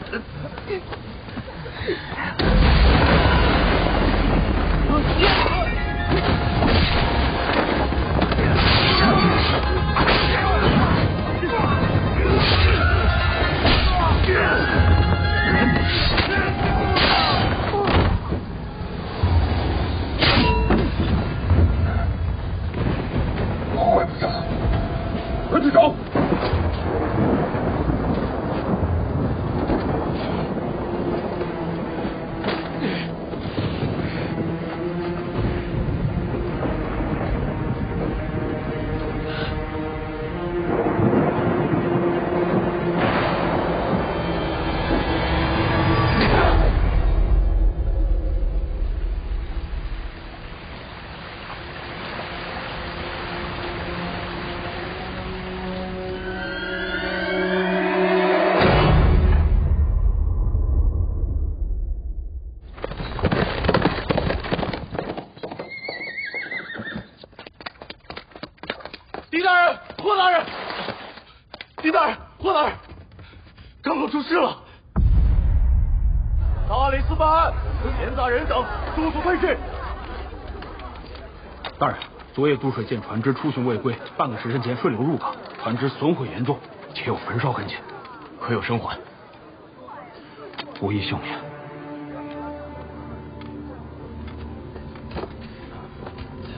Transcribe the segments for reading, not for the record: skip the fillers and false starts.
快不上，快去找！狄大人，霍大人，狄大人，霍大人，张口出事了！大理寺办案，闲杂人等速速退去。大人，昨夜渡水舰船只出巡未归，半个时辰前顺流入港，船只损毁严重，且有焚烧痕迹。可有生还？无一幸免。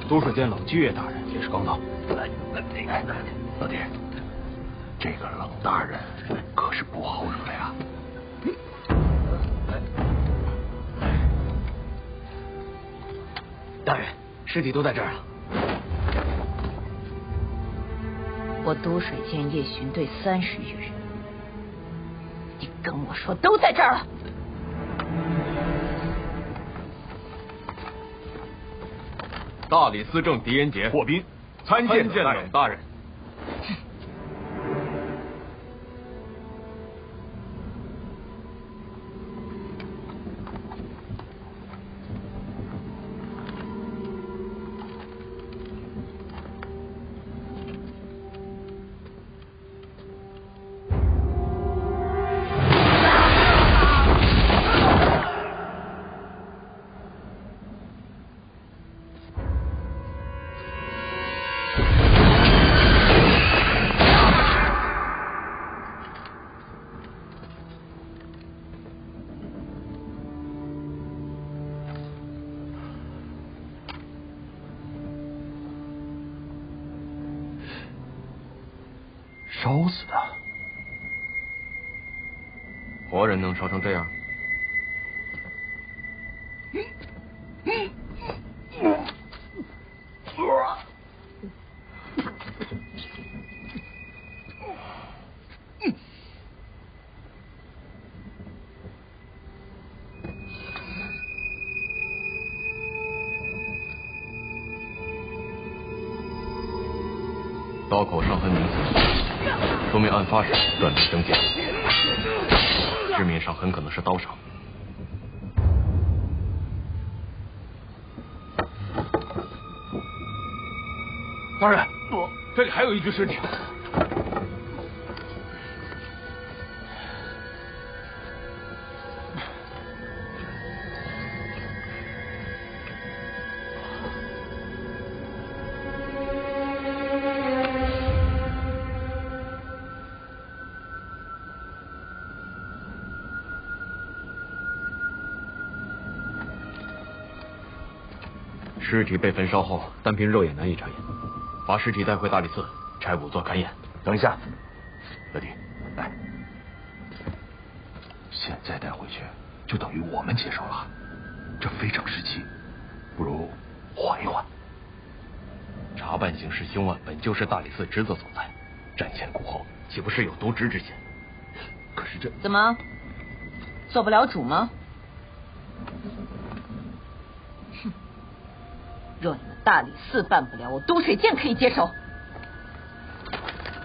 渡水舰冷基月大人也是刚到。老弟，这个冷大人可是不好惹呀。大人，尸体都在这儿了。我渡水舰夜巡队30余人，你跟我说都在这儿了。大理司政狄仁杰霍斌参见冷大人。烧死的，活人能烧成这样？刀口伤痕明显，说明案发时断臂登剑，致命伤很可能是刀伤。大人，这里还有一具尸体。尸体被焚烧后，单凭肉眼难以查验。把尸体带回大理寺，差5做勘验。等一下，老弟，来，现在带回去就等于我们接手了，这非常时期，不如缓一缓。查办刑事凶案本就是大理寺职责所在，瞻前顾后，岂不是有渎职之嫌？可是这怎么做不了主吗？哼！若你们大理寺办不了，我渡水舰可以接手。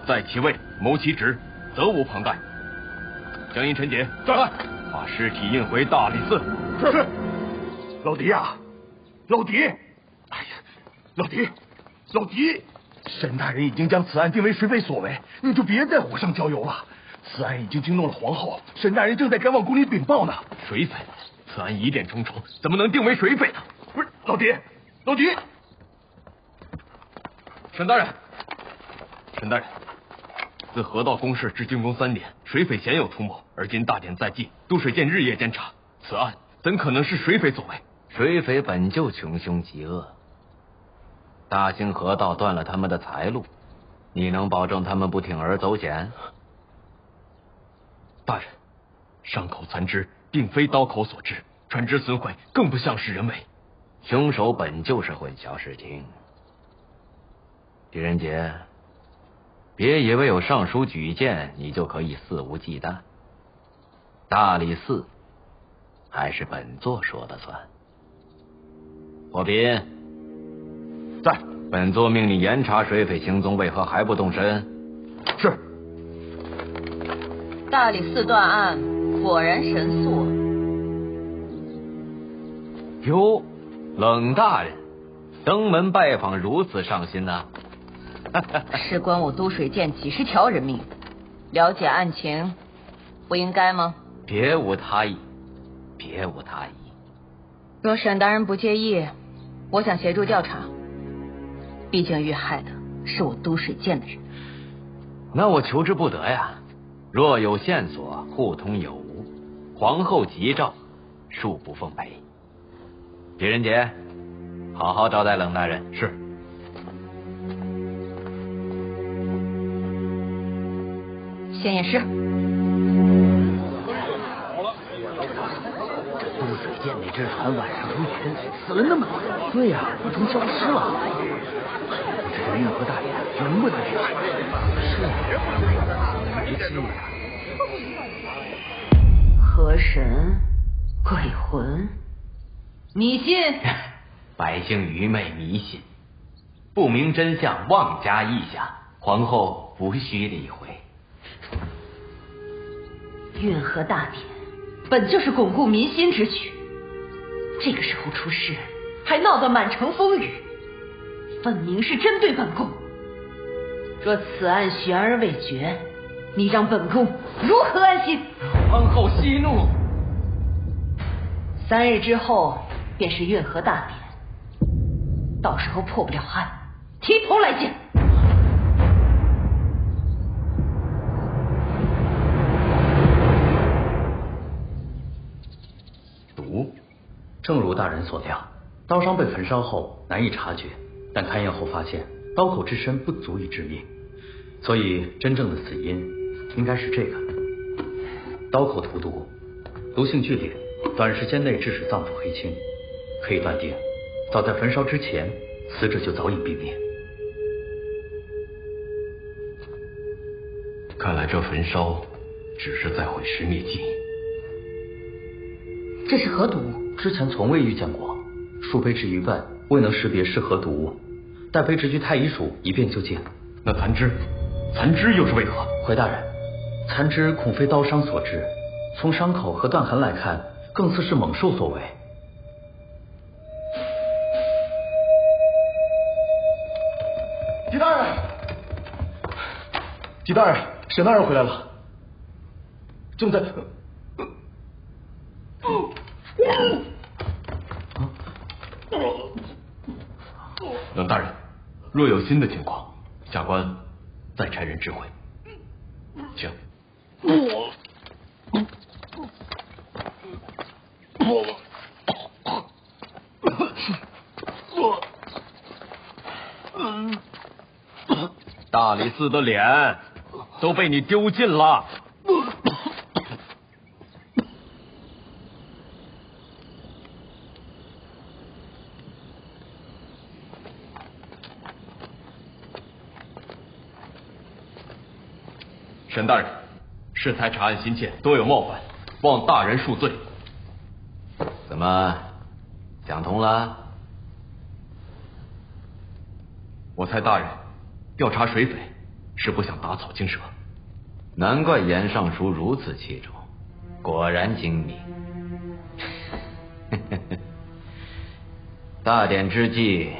在其位谋其职，责无旁贷。江阴陈杰，在，把尸体运回大理寺。是。老狄呀，老狄，哎呀，老狄，老狄，沈大人已经将此案定为谁非所为，你就别再火上浇油了。此案已经惊动了皇后，沈大人正在赶往宫里禀报呢。水匪，此案疑点重重，怎么能定为水匪呢？不是，老狄，老狄，沈大人，沈大人，自河道宫事至进宫3年，水匪鲜有出没，而今大典在即，都水监日夜监察，此案怎可能是水匪所为？水匪本就穷凶极恶，大兴河道断了他们的财路，你能保证他们不铤而走险？大人，伤口残肢并非刀口所致，船只损毁更不像是人为。凶手本就是混淆视听。狄仁杰，别以为有尚书举荐你就可以肆无忌惮。大理寺还是本座说了算。火斌，在。本座命你严查水匪行踪，为何还不动身？是。大理寺断案果然神速。哟，冷大人，登门拜访如此上心呐、事关我都水监几十条人命，了解案情，不应该吗？别无他意，别无他意。若沈大人不介意，我想协助调查。毕竟遇害的是我都水监的人。那我求之不得呀。若有线索，互通有无，皇后急召，恕不奉陪。狄仁杰，好好招待冷大人。是。先验尸。都水监那只船晚上出巡，死了那么多人。对呀，不成消失了。不知这运河大典能不能举行？是啊，没气呀。河神、鬼魂，迷信？百姓愚昧迷信，不明真相，妄加臆想。皇后不需理会。运河大典本就是巩固民心之举，这个时候出事，还闹得满城风雨，分明是针对本宫。若此案悬而未决，你让本宫如何安心？皇后息怒。3日之后便是运河大典，到时候破不了案，提头来见。正如大人所料，刀伤被焚烧后难以察觉，但勘验后发现刀口之深不足以致命，所以真正的死因应该是这个刀口荼毒，毒性剧烈，短时间内致使脏腑黑青，可以断定早在焚烧之前，死者就早已毙命。看来这焚烧只是在毁尸灭迹。这是何毒？之前从未遇见过，数杯至一半，未能识别是何毒物，待卑职去太医署一辨究竟。那残肢又是为何？回大人，残肢恐非刀伤所致，从伤口和断痕来看，更似是猛兽所为。狄大人，狄大人，沈大人回来了，正在。冷大人，若有新的情况，下官再差人知会。请。大理寺的脸都被你丢尽了。沈大人，适才查案心切，多有冒犯，望大人恕罪。怎么想通了？我猜大人调查水匪是不想打草惊蛇。难怪严尚书如此器重，果然精明。大典之际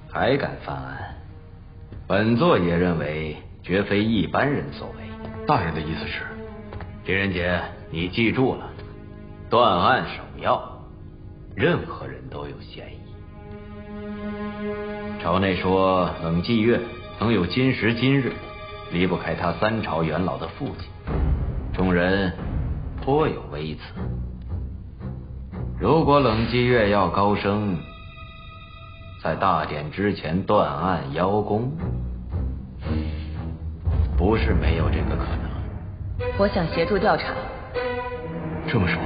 还敢犯案，本座也认为绝非一般人所为。大人的意思是，狄仁杰，你记住了，断案首要，任何人都有嫌疑。朝内说冷霁月能有今时今日，离不开他3朝元老的父亲，众人颇有微词。如果冷霁月要高升，在大典之前断案邀功，不是没有这个可能。我想协助调查。这么说，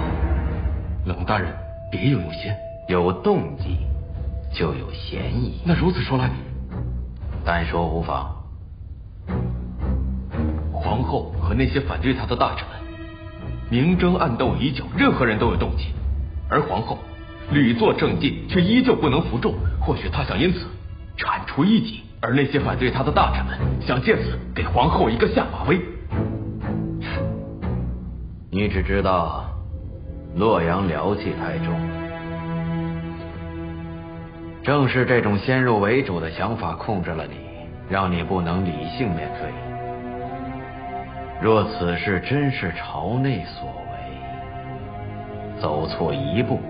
冷大人别有用心，有动机就有嫌疑。那如此说来，但说无妨。皇后和那些反对她的大臣们明争暗斗已久，任何人都有动机，而皇后屡作政绩，却依旧不能服众。或许她想因此铲除异己，而那些反对她的大臣们想借此给皇后一个下马威。你只知道洛阳燎气太重，正是这种先入为主的想法控制了你，让你不能理性面对。若此事真是朝内所为，走错一步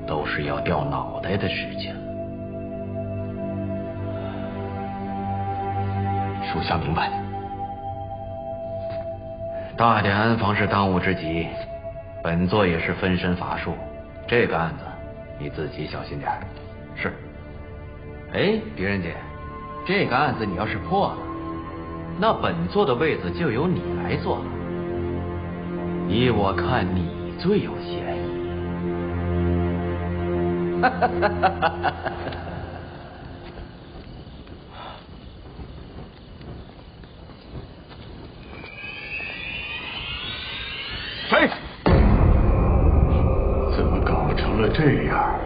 都是要掉脑袋的事情。属下明白。大典安防是当务之急，本座也是分身乏术，这个案子你自己小心点。是。哎，狄仁杰，这个案子你要是破了，那本座的位子就由你来做了。依我看，你最有嫌疑。哈哈哈哈哈哈！谁？怎么搞成了这样？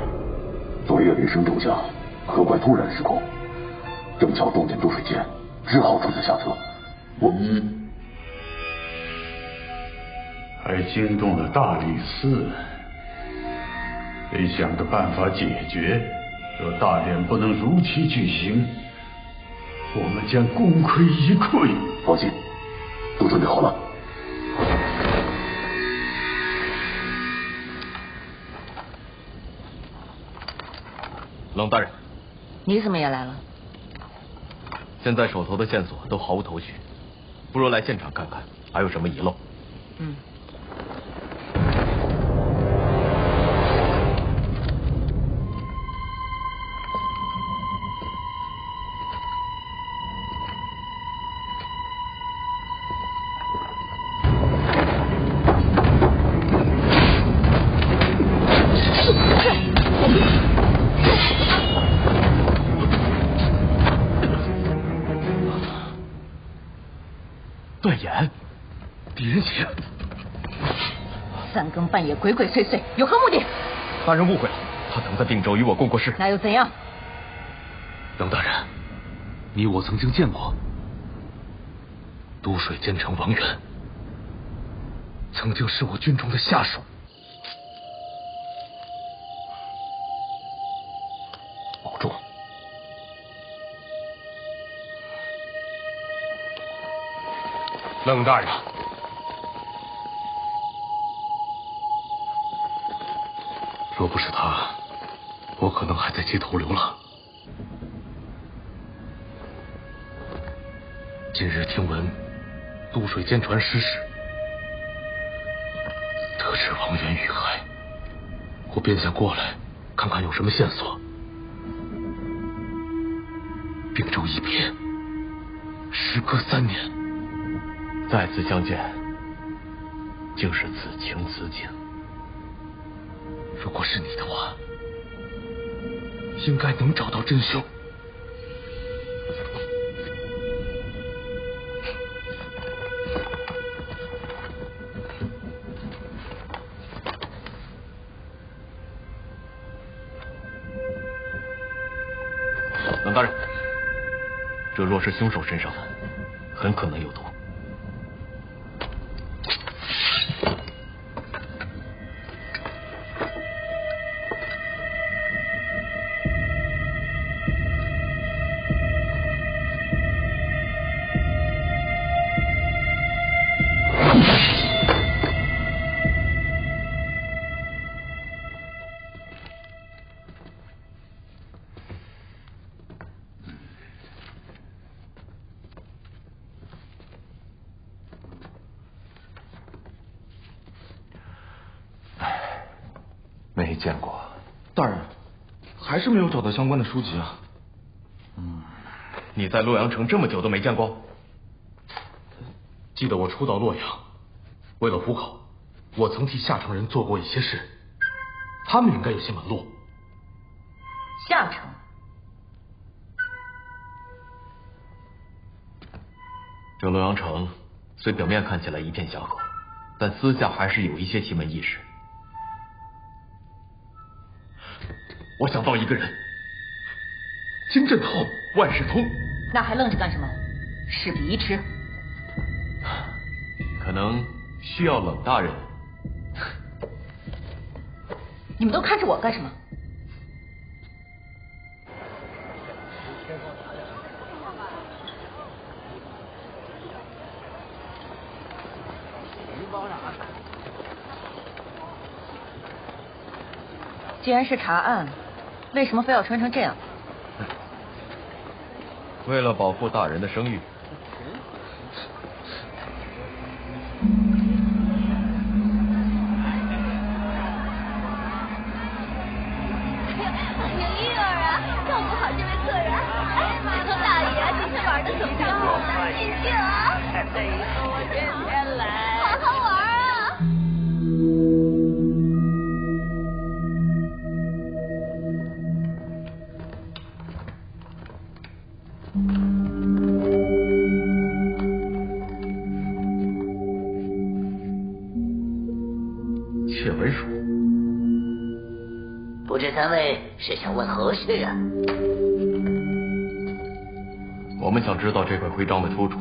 昨夜雷声骤降，河怪突然失控，正巧洞见渡水间，只好出此下策。还惊动了大理寺，得想个办法解决。若大典不能如期举行，我们将功亏一篑。放心，都准备好了。冷大人，你怎么也来了？现在手头的线索都毫无头绪，不如来现场看看还有什么遗漏。嗯。断言，狄仁杰3更半夜鬼鬼祟祟，有何目的？大人误会了，他曾在并州与我共过事。那又怎样？冷大人，你我曾经见过。都水监丞王远曾经是我军中的下属。保重。冷大人，若不是他，我可能还在街头流浪。今日听闻都水监船失事，得知王源遇害，我便想过来看看有什么线索。并州一别，时隔3年，再次相见，竟是此情此景。如果是你的话，应该能找到真凶。冷大人，这若是凶手身上的，很可能有毒。没见过。大人，还是没有找到相关的书籍啊。你在洛阳城这么久都没见过？记得我初到洛阳，为了糊口，我曾替下城人做过一些事，他们应该有些门路。下城，这洛阳城虽表面看起来一片祥和，但私下还是有一些奇门异事。我想到一个人，金镇浩，万事通。那还愣着干什么？事不宜迟。可能需要冷大人。你们都看着我干什么？既然是查案，为什么非要穿成这样？为了保护大人的声誉。有玉儿啊，照顾好这位客人。哎，石头大爷，今天玩的怎么样啊？尽兴啊！我天天来，好好玩啊！窃文书，不知三位是想问何事啊？我们想知道这块徽章的出处。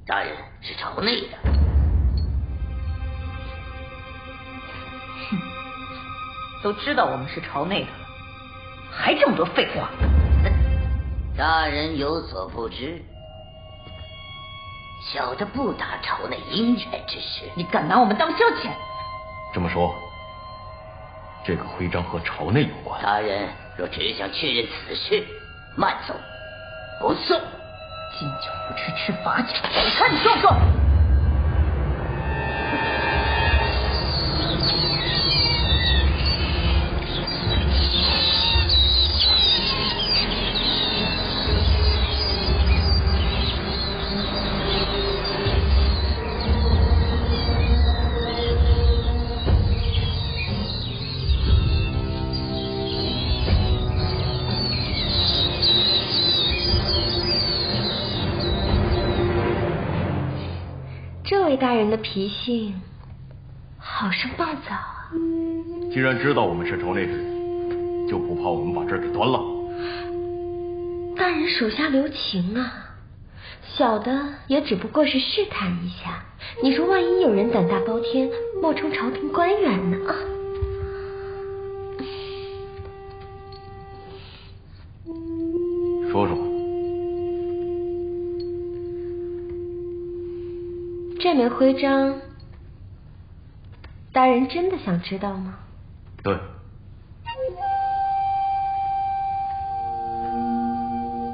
大人是朝内的。都知道我们是朝内的了，还这么多废话。大人有所不知，小的不打朝内姻缘之事。你敢拿我们当消遣？这么说，这个徽章和朝内有关。大人若只想确认此事，慢走不送。金酒不吃吃罚酒，我看你说不说？这位大人的脾性好生暴躁啊！既然知道我们是朝内之人，就不怕我们把这儿给端了？大人手下留情啊，小的也只不过是试探一下。你说万一有人胆大包天，冒充朝廷官员呢？啊！说说。这枚徽章，大人真的想知道吗？对。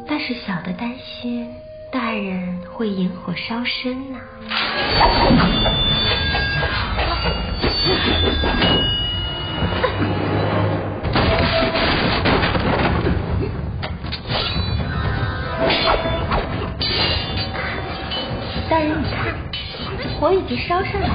但是小的担心大人会引火烧身呐。大人，你看，火已经烧上来了。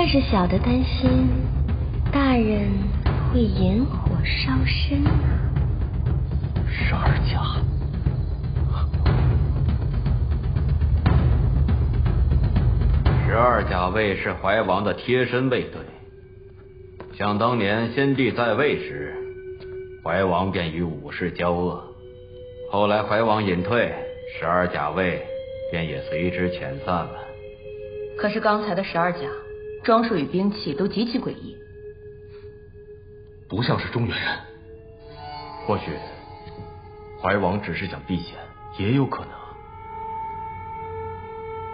但是小的担心大人会引火烧身啊。12家，12甲卫是怀王的贴身卫队。想当年先帝在位时，怀王便与武士交恶，后来怀王隐退，12甲卫便也随之遣散了。可是刚才的12甲装束与兵器都极其诡异，不像是中原人。或许怀王只是想避嫌，也有可能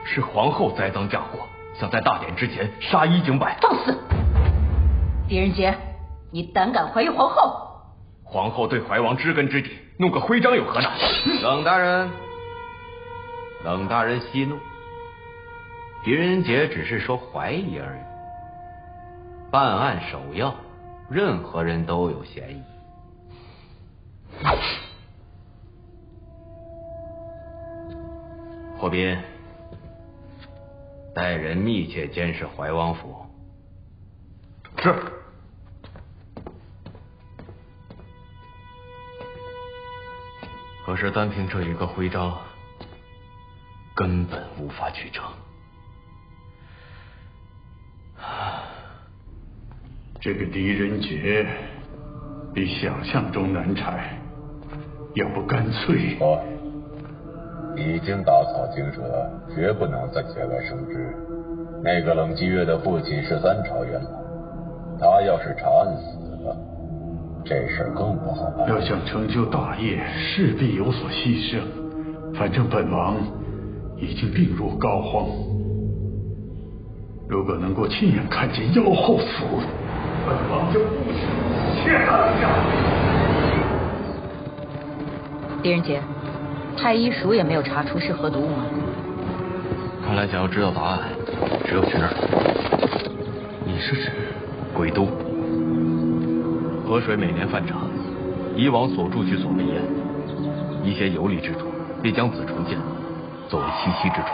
是皇后栽赃嫁祸，想在大典之前杀一儆百。放肆！狄仁杰，你胆敢怀疑皇后？皇后对怀王知根知底，弄个徽章有何难？冷大人，冷大人息怒。狄仁杰只是说怀疑而已，办案首要，任何人都有嫌疑。霍斌，带人密切监视怀王府。是。可是单凭这一个徽章，根本无法取证。这个狄仁杰比想象中难缠，要不干脆……已经打草惊蛇，绝不能再节外生枝。那个冷姬月的父亲是3朝元老，他要是查案死了，这事更不好办。要想成就大业，势必有所牺牲。反正本王已经病入膏肓，如果能够亲眼看见妖后死，本王就不惜一切代价。狄仁杰，太医署也没有查出是何毒物吗？看来想要知道答案，只有去那儿。你是指鬼都？河水每年泛涨，以往所住居所为淹，一些游离之处必将此重建，作为栖息之处。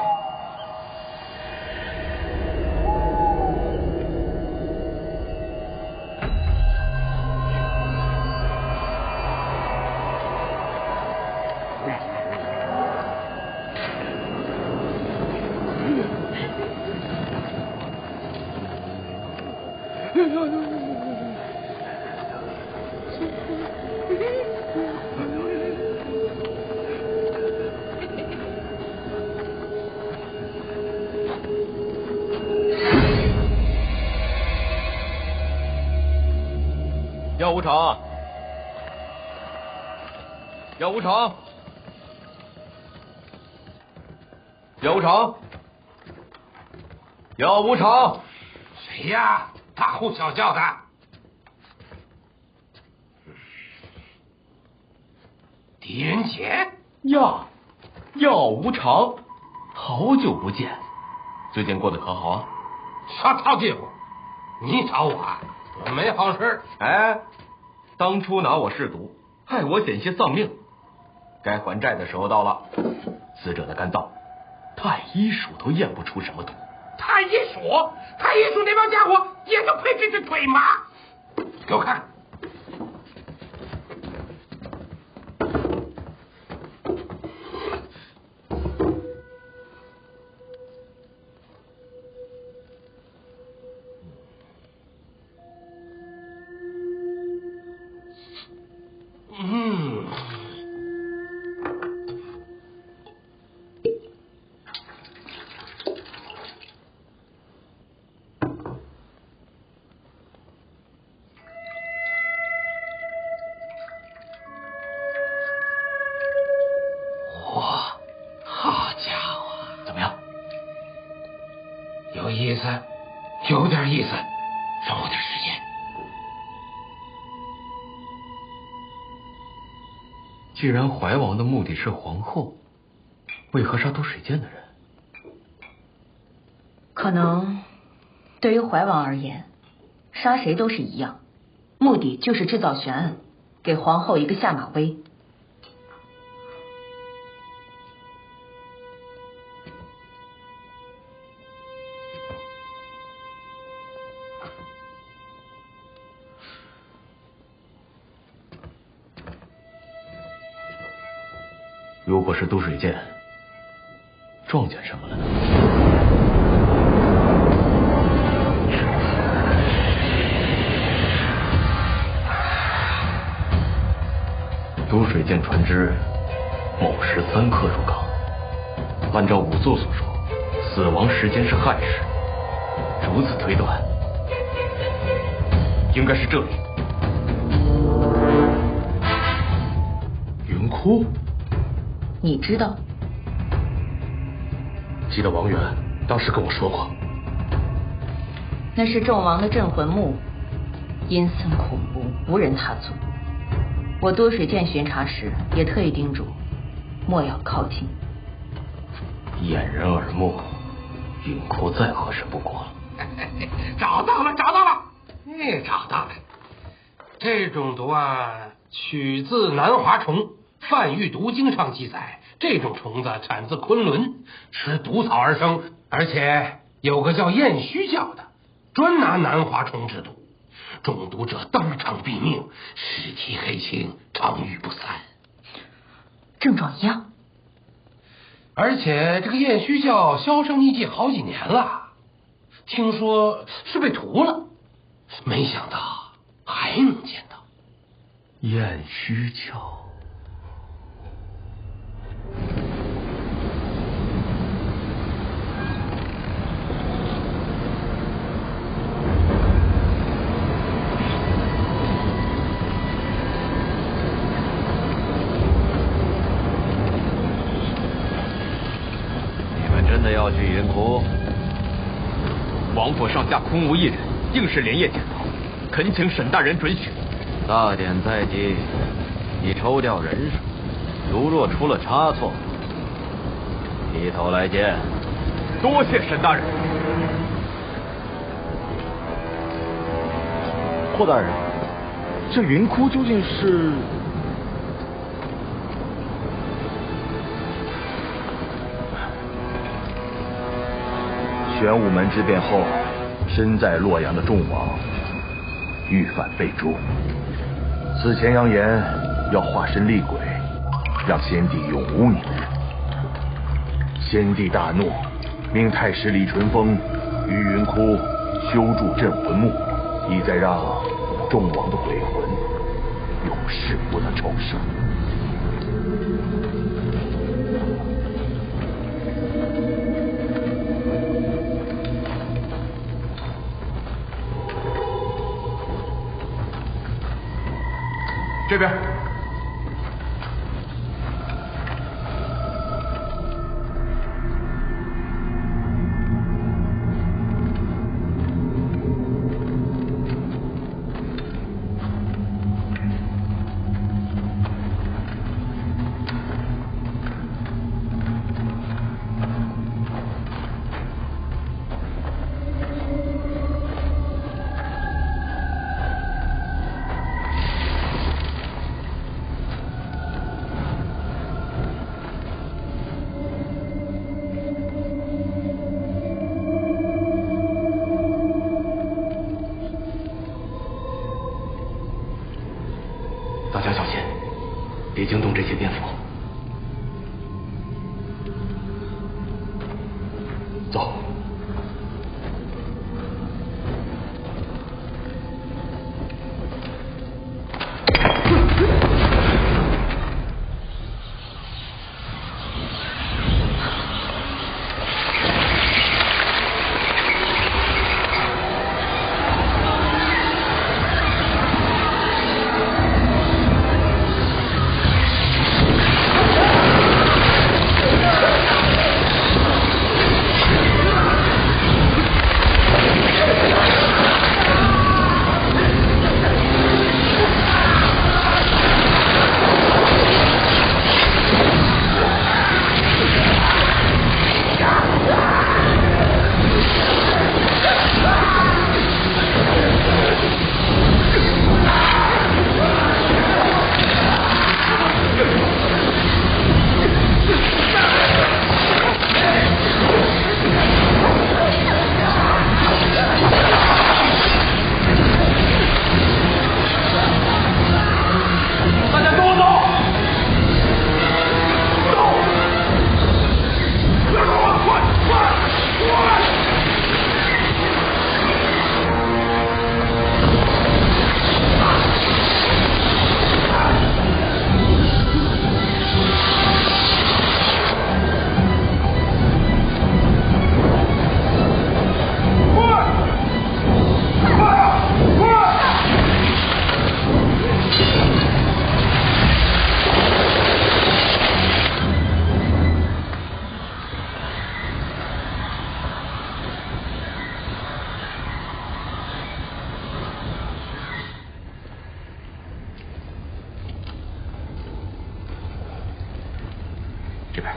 耀无常，耀无常，耀无常，耀无常，谁呀？大呼小叫的。狄仁杰耀无常，好久不见，最近过得可好啊？啥套近乎？你找我啊？我没好事。哎，当初拿我试毒，害我险些丧命，该还债的时候到了。死者的肝脏，太医署都验不出什么毒。太医署那帮家伙也就配这只腿麻。给我看。有意思，有点意思，让我点时间。既然怀王的目的是皇后，为何杀都水剑的人？可能对于怀王而言，杀谁都是一样，目的就是制造悬案，给皇后一个下马威。如果是都水剑，撞见什么了呢？都水剑船只某时3刻入港，按照仵作所说，死亡时间是亥时，如此推断，应该是这里。云窟？你知道？记得王远当时跟我说过，那是纣王的镇魂墓，阴森恐怖，无人踏足。我多水剑巡查时也特意叮嘱，莫要靠近。掩人耳目，云窟再合适不过了。找到了，找到了，找到了。这种毒啊，取自南华虫，《范玉毒经》上记载，这种虫子产自昆仑，吃毒草而生，而且有个叫燕须教的，专拿南华虫制毒。中毒者当场毙命，尸体黑青，长愈不散。症状一样。而且这个燕须教销声匿迹好几年了，听说是被屠了，没想到还能见到。燕须教。真的要去云窟？王府上下空无一人，硬是连夜检讨，恳请沈大人准许。大典在即，已抽调人手，如若出了差错，低头来见。多谢沈大人。霍大人，这云窟究竟是？玄武门之变后，身在洛阳的众王遇犯被诛，此前扬言要化身厉鬼，让先帝永无宁日。先帝大怒，命太师李淳风于云窟修筑镇魂墓，意在让众王的鬼魂永世不得重生。这边。大家小心，别惊动这些蝙蝠。走。这边。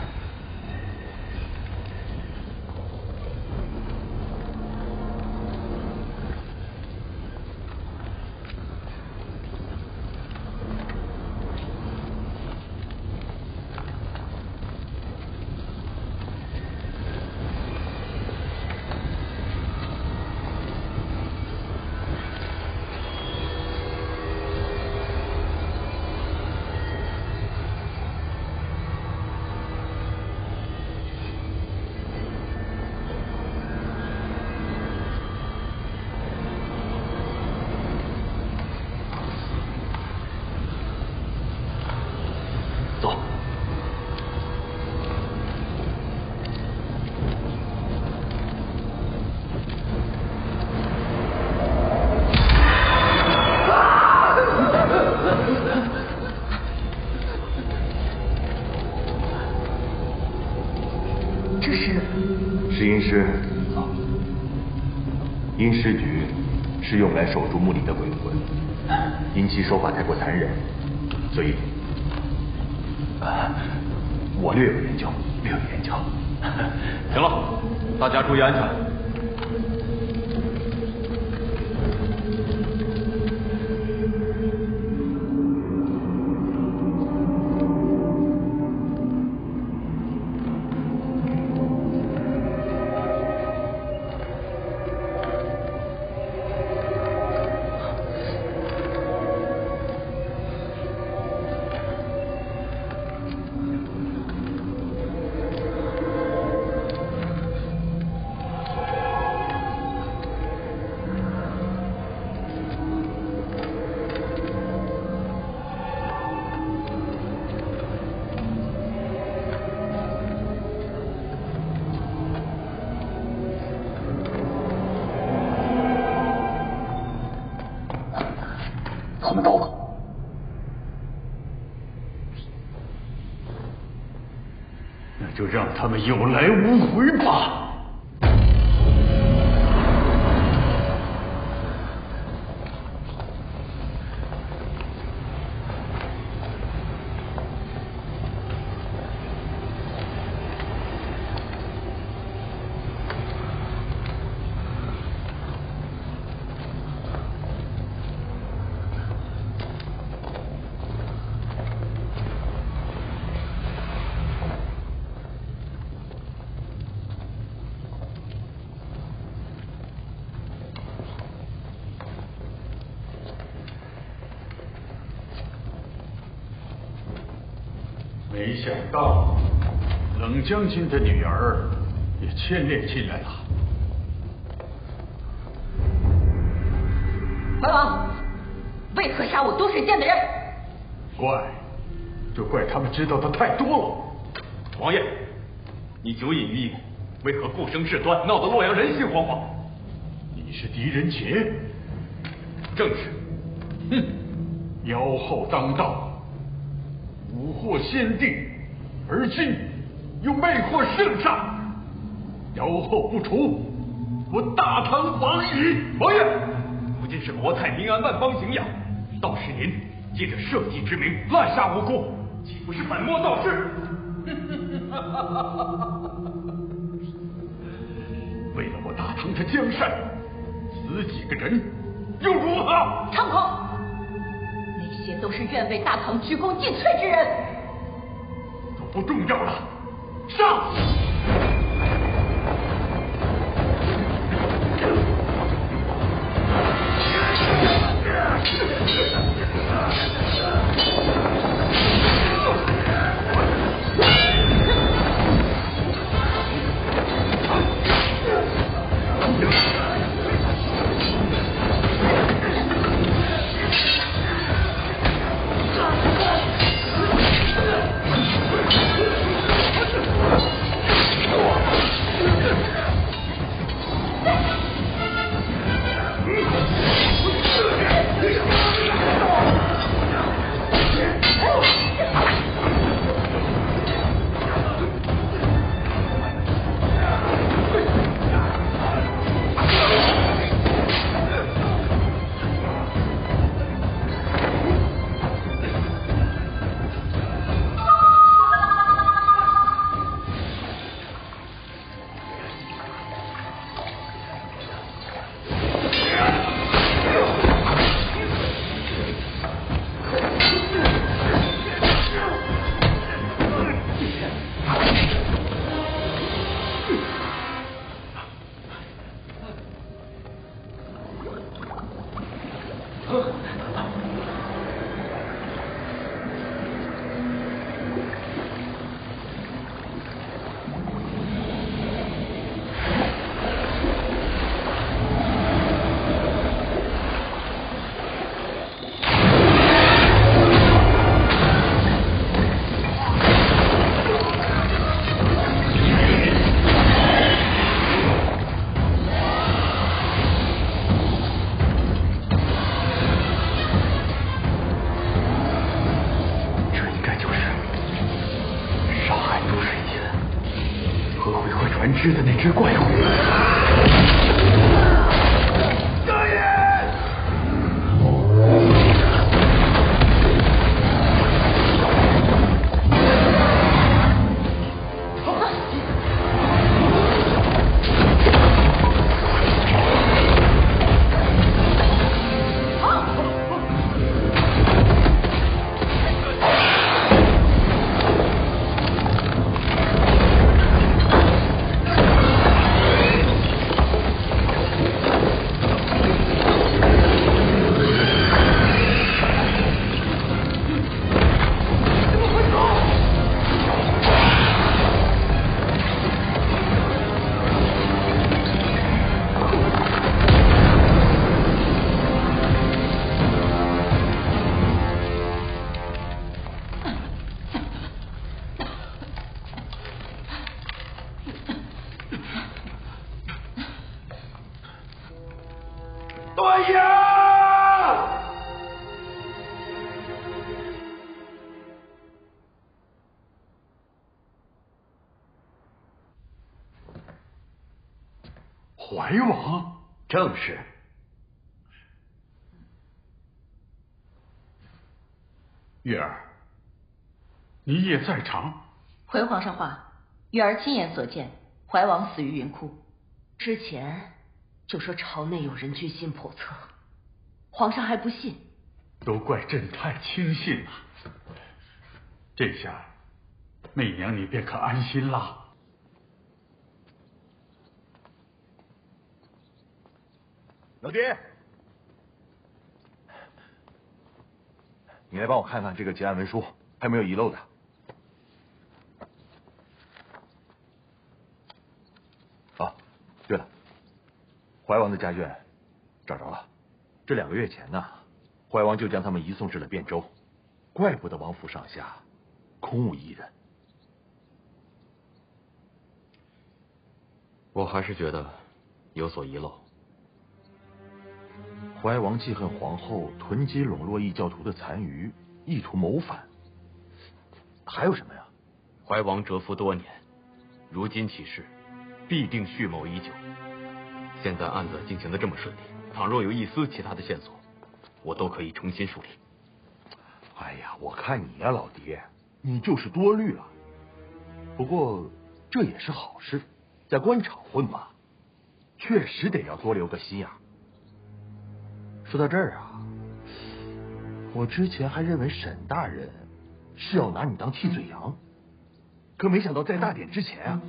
阴尸局是用来守住墓里的鬼魂，因其手法太过残忍，所以，我略有研究，行了，大家注意安全。他们到了，那就让他们有来无回吧。没想到冷将军的女儿也牵连进来了。白王，为何杀我都水剑的人？就怪他们知道的太多了。王爷，你酒饮欲，为何不生事端，闹得洛阳人心惶惶？你是狄仁杰？正是。哼，妖后当道。蛊惑先帝，而今又魅惑圣上，妖后不除，我大唐亡矣！王爷，如今是国泰民安，万邦景仰，倒是您借着社稷之名滥杀无辜，岂不是本末倒置？为了我大唐的江山，死几个人又如何？猖狂！这些都是愿为大唐鞠躬尽瘁之人，都不重要了，上！吃的那只怪虎。大爷！段爷！怀王，正是。月儿，你也在场。回皇上话，月儿亲眼所见，怀王死于云窟。之前就说朝内有人居心叵测，皇上还不信。都怪朕太轻信了，这下媚娘你便可安心啦。老爹，你来帮我看看这个结案文书，还有没有遗漏的？啊，对了，怀王的家眷找着了。这2个月前呢，怀王就将他们移送至了汴州，怪不得王府上下空无一人。我还是觉得有所遗漏。怀王记恨皇后囤积笼络异教徒的残余，意图谋反。还有什么呀？怀王蛰伏多年，如今起事，必定蓄谋已久。现在案子进行的这么顺利，倘若有一丝其他的线索，我都可以重新梳理。哎呀，我看你呀，老爹，你就是多虑了。不过这也是好事，在官场混嘛，确实得要多留个心眼。说到这儿啊，我之前还认为沈大人是要拿你当替罪羊，可没想到在大典之前啊，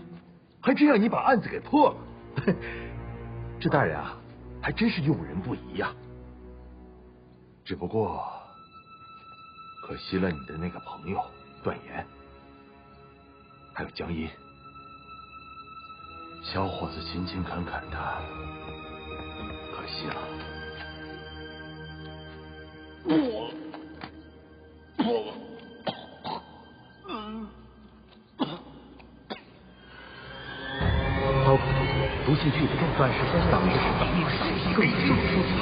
还真让你把案子给破了。这大人啊，还真是用人不疑呀。只不过可惜了你的那个朋友段延，还有江阴。小伙子勤勤恳恳的，可惜了。包括毒性剧的算是当时一个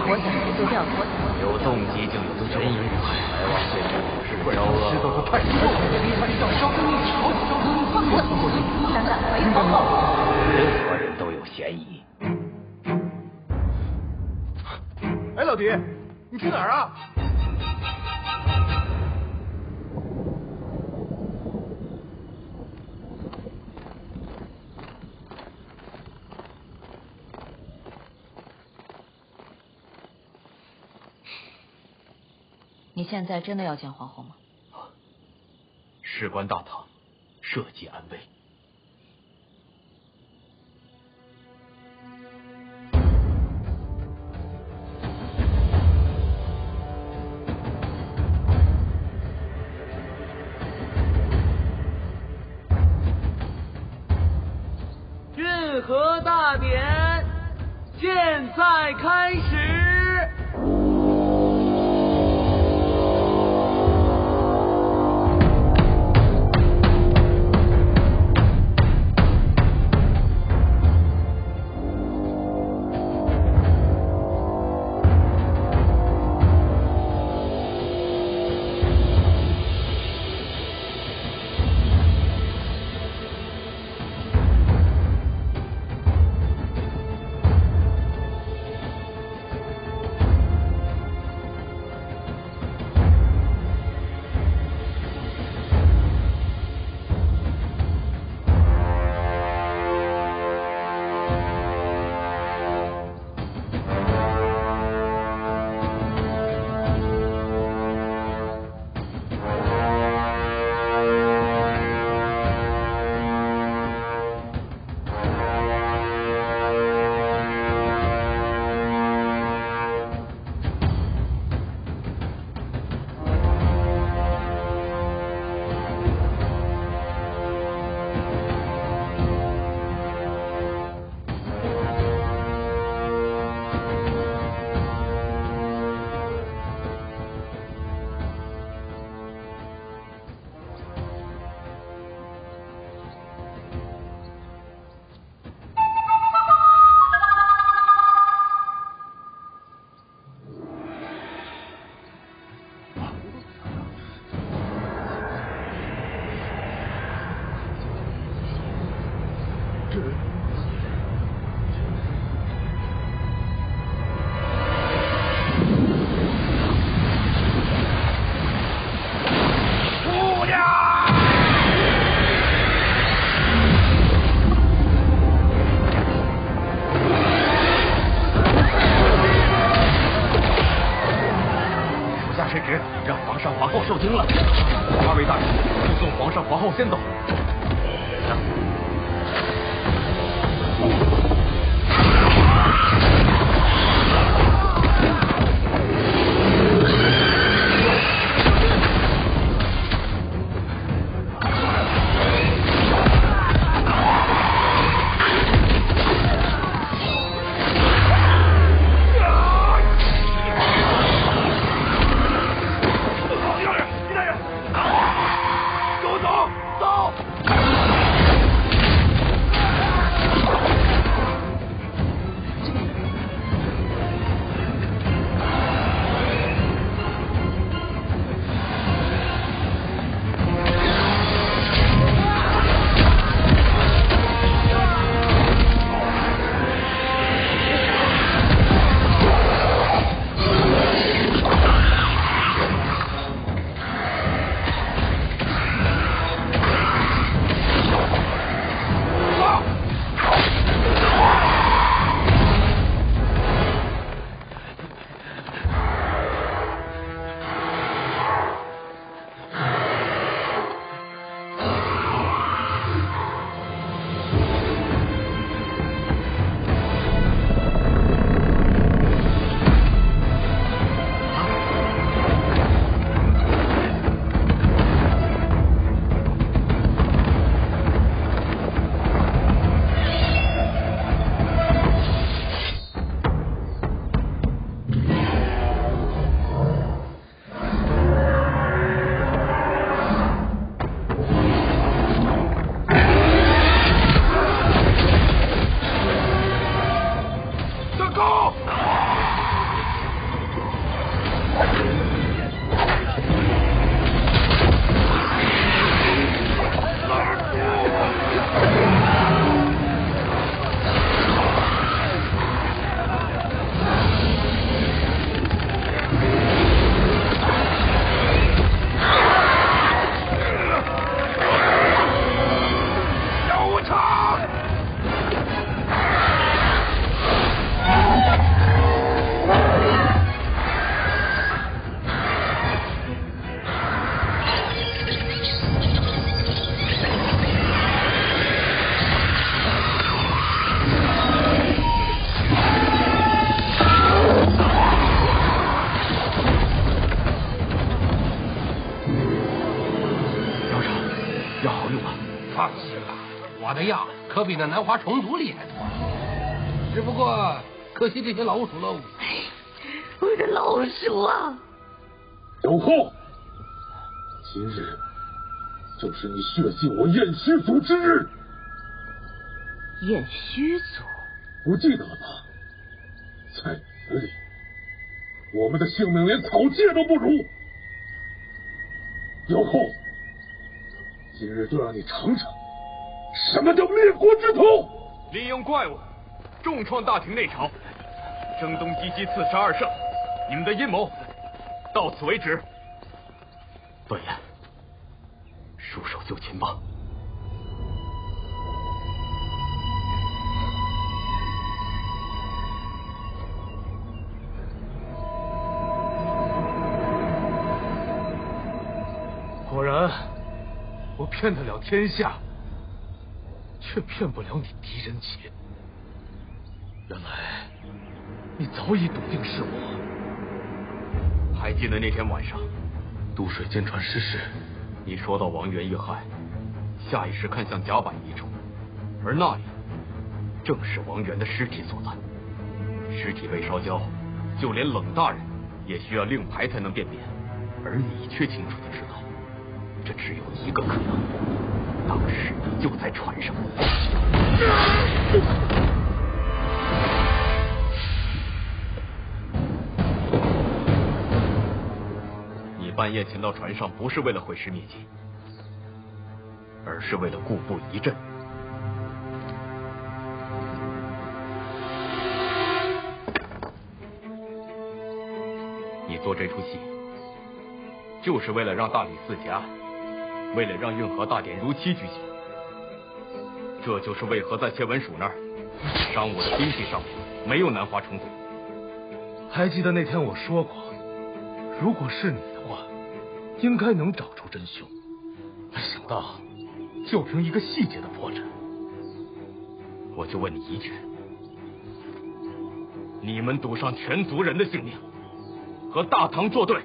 我想就这样说，有动机就有嫌疑，怀王对府事招恶，知道的太多了。胆敢回皇后，任何人都有嫌疑。哎，老爹，你去哪儿啊？你现在真的要见皇后吗？事关大唐，社稷安危。大典现在开始。受惊了，二位大人，就送皇上、皇后先走。放心吧，我的药可比那南华虫族厉害多了。只不过可惜这些老鼠喽。我的老鼠啊！有后，今日就是你血祭我偃虚族之日。偃虚族，不记得了吧？在你眼里，我们的性命连草芥都不如。有后，今日就让你尝尝什么叫灭国之痛。利用怪物重创大庭内朝，声东击西，刺杀二圣，你们的阴谋到此为止。段言，束手就擒吧。果然，我骗得了天下，却骗不了你狄仁杰。原来你早已笃定是我。还记得那天晚上，渡水舰船失事，你说到王源遇害，下意识看向甲板一处，而那里正是王源的尸体所在。尸体被烧焦，就连冷大人也需要令牌才能辨别，而你却清楚的知道，这只有一个可能，当时你就在船上。你半夜潜到船上，不是为了毁尸灭迹，而是为了固步一阵。你做这出戏，就是为了让大理寺结案，为了让运河大典如期举行。这就是为何在谢文蜀那儿，商务的兵器上面没有南华虫族。还记得那天我说过，如果是你的话，应该能找出真凶。没想到，就凭一个细节的破绽。我就问你一句，你们赌上全族人的性命，和大唐作对，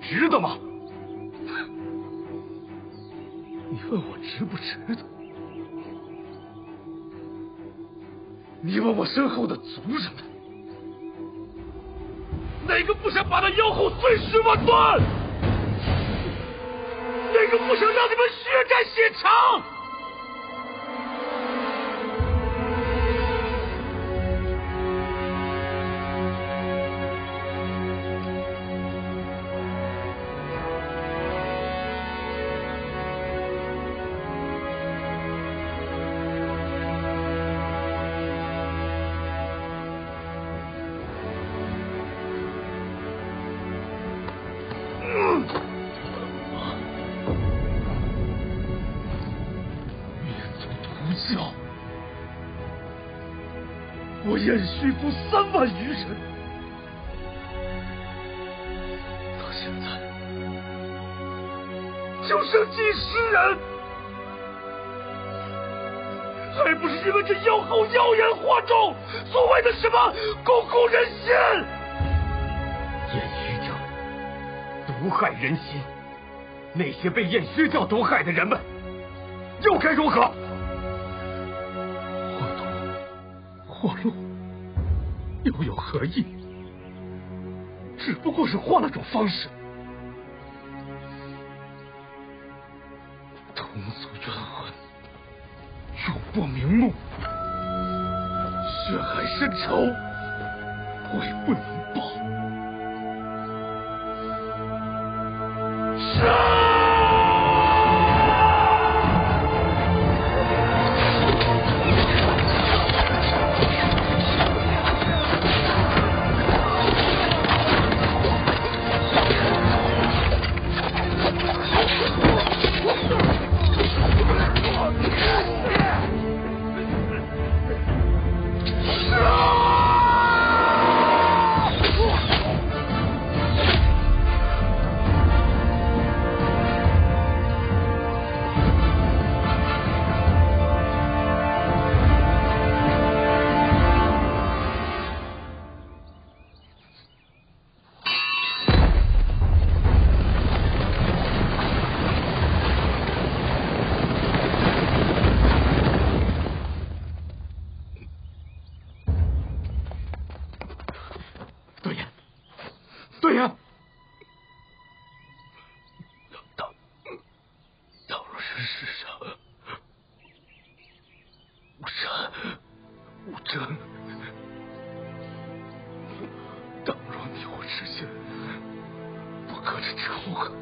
值得吗？你问我值不值得？你问我身后的族人们，哪个不想把那妖后碎尸万段？哪个不想让你们血债血偿？我偃虚族3万余人，到现在就剩几十人，还不是因为这妖后妖言惑众，所谓的什么巩固人心？偃虚教毒害人心，那些被偃虚教毒害的人们，又该如何？祸路又有何意？只不过是换了种方式。同族冤魂，永不瞑目，血海深仇，悔不能报。杀！对呀。倘若是世上无善无争，倘若你我之间不隔着仇恨，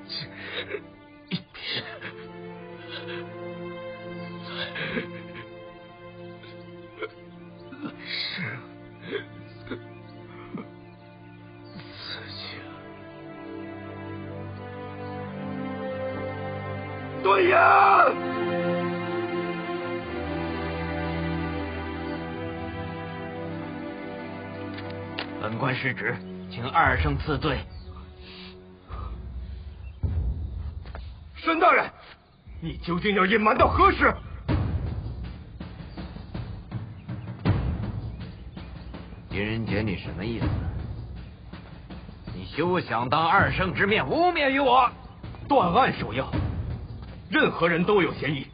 今日一别，来世此情。对呀！本官失职，请二圣赐罪。沈大人，你究竟要隐瞒到何时？狄仁杰，你什么意思？你休想当二圣之面污蔑于我！断案首要，任何人都有嫌疑。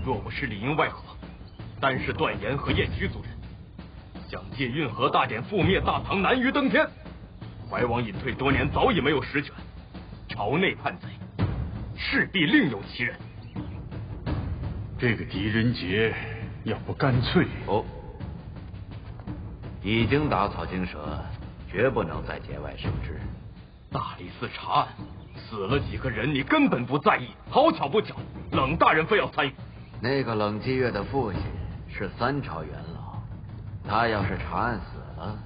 若不是里应外合，单是段延和燕虚族人，想借运河大典覆灭大唐难于登天。怀王隐退多年，早已没有实权，朝内叛贼，势必另有其人。这个狄仁杰，要不干脆已经打草惊蛇，绝不能再节外生枝。大理寺查案，死了几个人，你根本不在意。好巧不巧，冷大人非要参与。那个冷继月的父亲是3朝元老，他要是查案死了，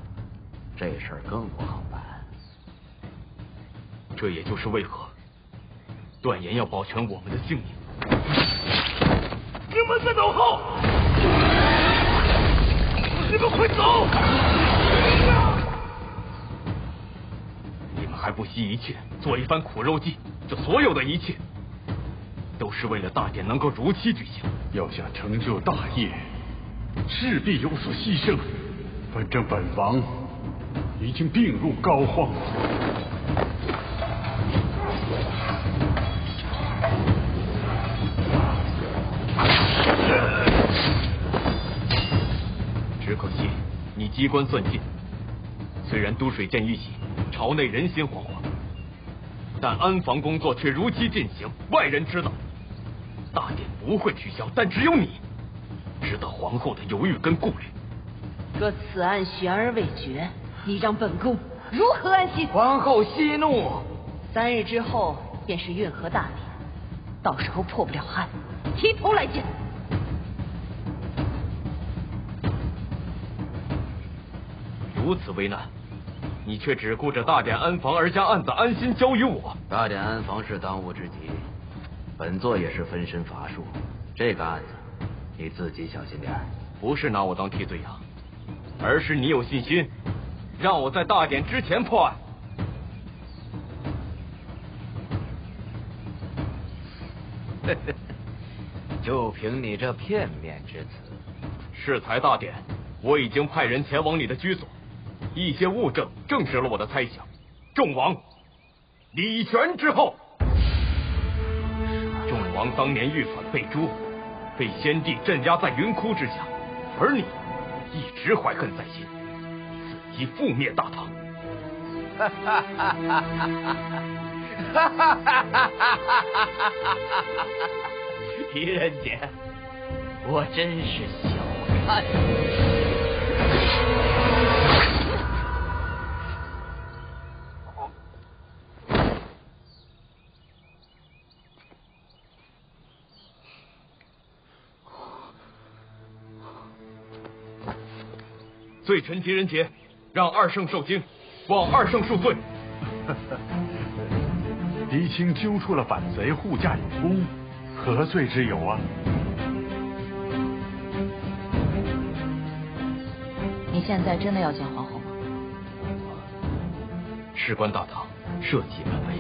这事儿更不好办。这也就是为何段延要保全我们的性命。你们在脑后！你们快走！你们还不惜一切做一番苦肉计，这所有的一切都是为了大典能够如期举行。要想成就大业，势必有所牺牲。反正本王已经病入膏肓，只可惜你机关算尽，虽然都水剑遇袭，朝内人心惶惶，但安防工作却如期进行，外人知道，大典不会取消，但只有你知道皇后的犹豫跟顾虑。若此案悬而未决，你让本宫如何安心？皇后息怒，3日之后便是运河大典，到时候破不了案，提头来见。如此为难，你却只顾着大典安防，而将案子安心交于我。大典安防是当务之急，本座也是分身乏术，这个案子你自己小心点。不是拿我当替罪羊，而是你有信心让我在大典之前破案。就凭你这片面之词，适才大典，我已经派人前往你的居所，一些物证证实了我的猜想。众王，礼权之后。众王当年遇反被诛，被先帝镇压在云窟之下，而你一直怀恨在心，伺机覆灭大唐。狄仁杰，我真是小看你。罪臣狄仁杰，让二圣受惊，望二圣恕罪。狄青揪出了反贼，护驾有功，何罪之有啊？你现在真的要见皇后吗？事关大唐，社稷安危。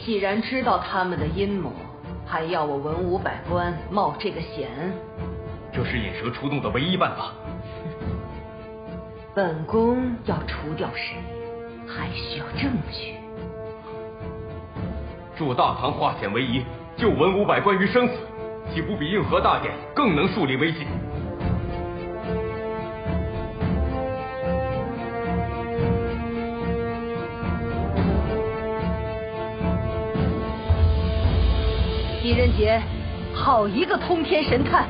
既然知道他们的阴谋，还要我文武百官冒这个险？这是引蛇出洞的唯一办法。本宫要除掉谁，还需要证据。助大唐化险为夷，救文武百官于生死，岂不比运河大典更能树立威信？狄仁杰，好一个通天神探！